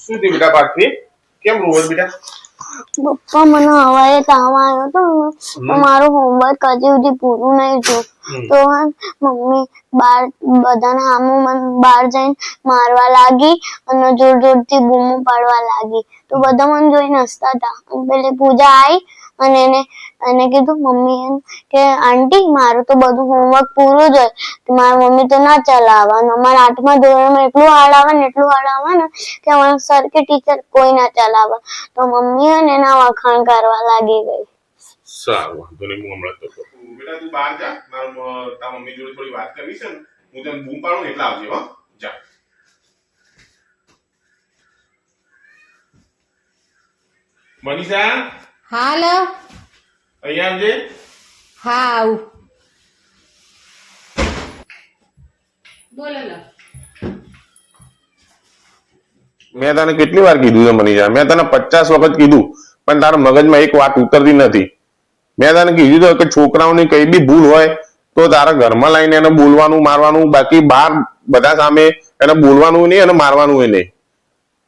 શું થયું બેટા પાર્થવી? કેમ રોવે બેટા? પપ્પા મને હવારે તાવ આવ્યો તો મારું હોમવર્ક હજી સુધી પૂરું નહીં થયું તો મમ્મી બહાર બધાના સામે મને બહાર જઈને મારવા લાગી અને જોર જોરથી બૂમો પાડવા લાગી તો બધા મને જોઈને હસતા હતા. પેલી પૂજા આવી અને એને કીધું મમ્મી એમ કે આંટી મારું તો બધું હોમવર્ક પૂરું જ હોય મારી મમ્મી તો ના ચલાવે અને અમારા 8મા ધોરણમાં એટલું હાર્ડ આવે ને કે અમારા સર કે ટીચર કોઈ ના ચલાવે તો મમ્મી એના વખાણ કરવા લાગી ગઈ. સારું વાંધો નહીં હું હમણાં તો બેટા તું બહાર જા તારા મમ્મી જોડે થોડી વાત કરવી છે ને હું તને બૂમ પાડું એટલે આવજે હો જા. મનીષા હાલો અહીંયા આવજે. હા આવું બોલો લો. મેં તને કેટલી વાર કીધું છે મનીષા? મેં તને 50 વખત કીધું પણ તારા મગજમાં એક વાત ઉતરતી નથી. મેં તને કીધું તો કે છોકરાઓની કઈ બી ભૂલ હોય તો તારા ઘરમાં લાવીને એને બોલવાનું મારવાનું, બાકી બહાર બધા સામે એને બોલવાનું નહીં અને મારવાનું નહીં.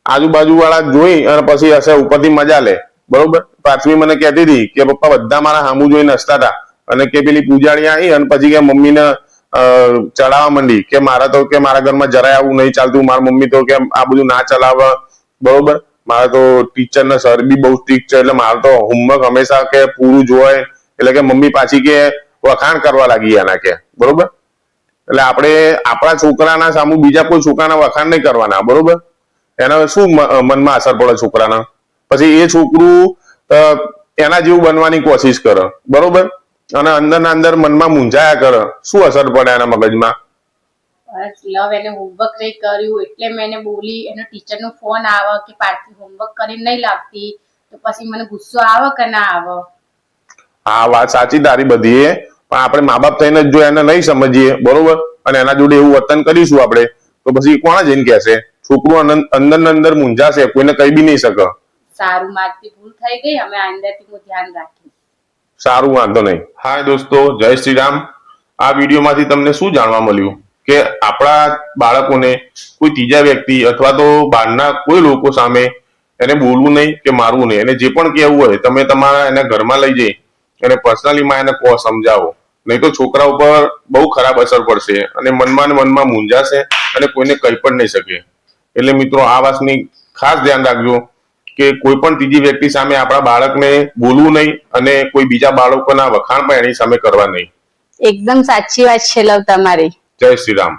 આજુબાજુ વાળા જોઈ અને પછી હશે ઉપરથી મજા લે. બરોબર? પાર્થવી મને કહેતી હતી કે પપ્પા બધા મારા સામું જોઈને હસતા હતા અને કે પેલી પૂજાણી આવી અને પછી કે મમ્મીને ચડાવવા માંડી કે મારા તો કે મારા ઘરમાં જરાય આવું નહીં ચાલતું, મારા મમ્મી તો કે આ બધું ના ચલાવે. બરોબર? મારા તો ટીચર ને સર બી બહુ સ્ટ્રિક્ટ છે એટલે મારે તો હોમવર્ક હંમેશા કે પૂરું જોવાય. એટલે કે મમ્મી પાછી કે વખાણ કરવા લાગી એના કે. બરોબર? એટલે આપણે આપણા છોકરાના સામુ બીજા કોઈ છોકરાના વખાણ નહીં કરવાના. બરોબર? એના શું મનમાં અસર પડે છોકરાના? પછી એ છોકરું એના જેવું બનવાની કોશિશ કરે. બરોબર? અને અંદરના અંદર મનમાં મૂંઝાયા કરે. શું અસર પડે એના મગજમાં? બસ લવ એને હોમવર્ક નહીં કર્યું એટલે મેં એને બોલી, એનો ટીચરનો ફોન આવે કે પાર્થવી હોમવર્ક કરીને નહીં લાવતી તો પછી મને ગુસ્સો આવે કે ના આવે? હા વાત સાચી તારી બધી, પણ આપણે મા બાપ થઈને જો એને નહીં સમજીએ બરોબર અને એના જોડે એવું વર્તન કરીશું આપણે તો પછી કોણ જઈને કહેશે? છોકરું અંદર ને અંદર મૂંઝાશે, કોઈને કહી બી નહીં શકે. સારું, મારથી ભૂલ થઈ ગઈ, અમે આંદાથી હું ધ્યાન રાખીશ. સારું વાંધો નહીં. હાય દોસ્તો, જય શ્રી રામ. આ વિડીયોમાંથી તમને શું જાણવા મળ્યું કે આપણા બાળકોને કોઈ ત્રીજા વ્યક્તિ અથવા તો બહારના કોઈ લોકો સામે એને બોલવું નહીં કે મારવું નહીં. એને જે પણ કહેવું હોય તમે તમારા એને ઘરમાં લઈ જઈ એને પર્સનલીમાં એને કહો, સમજાવો. નહીં તો છોકરા ઉપર બહુ ખરાબ અસર પડશે અને મનમાં ને મનમાં મૂંઝાશે અને કોઈને કહી પણ નહીં શકે. એટલે મિત્રો આ વાતની ખાસ ધ્યાન રાખજો કે કોઈ પણ ત્રીજી વ્યક્તિ સામે આપણા બાળકને બોલવું નહીં અને કોઈ બીજા બાળકોના વખાણ પણ એની સામે કરવા નહીં. એકદમ સાચી વાત છે લવ તમારી. જય શ્રી રામ.